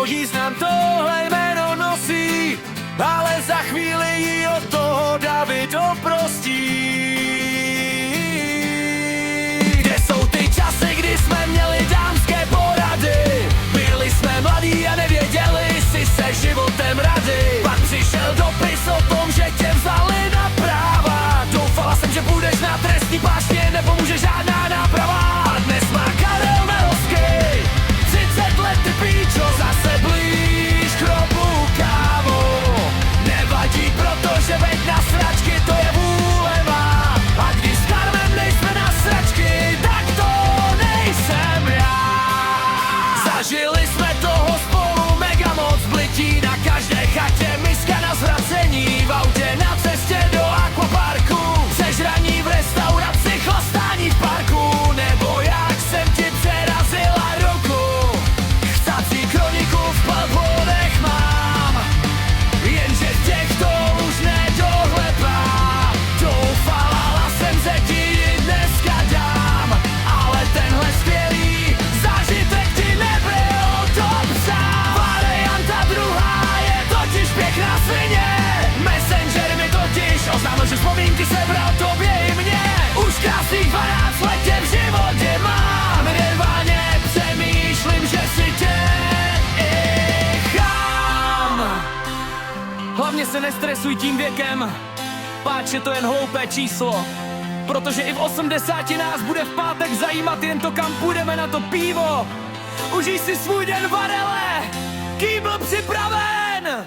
význam tohle jméno nosí, ale za chvíli ji od toho David oprostí. Kde jsou ty časy, kdy jsme měli dámské porady? Byli jsme mladí a nevěděli si se životem rady. Pak přišel dopis o tom, že tě vzali na práva. Doufala jsem, že půjdeš na trestní pášně, nepomůže žádná náprava. A dnes má Karel Melovský 30 let, ty píčo, zase blíž k hrobu, kámo. Nevadí, protože veď na sračky, to je vůle má. A když s Karmem nejsme na sračky, tak to nejsem já. Zažili jsme toho spolu mega moc, blití na každé chatě, miska na zvracení, v autě na cestě do akvaparku, sežraní v restauraci, chlastání v parku, nebo jak jsem ti přerazila ruku. Chcací kroniku v palbodech mám, jenže v těchto už nedohledám. Doufala jsem, že ti ji dneska dám, ale tenhle skvělý zážitek ti nebyl dobře. Varianta druhá je totiž pěkná svině. Messenger mi totiž oznámil, že vzpomínky sebral tobě i mně. Už krásných 12 let tě v životě mám, nerválně přemýšlím, že si tě i chám. Hlavně se nestresuj tím věkem, páč je to jen hloupé číslo. Protože i v 80 nás bude v pátek zajímat jen to, kam půjdeme na to pivo. Užij si svůj den, Varele, kýbl připraven!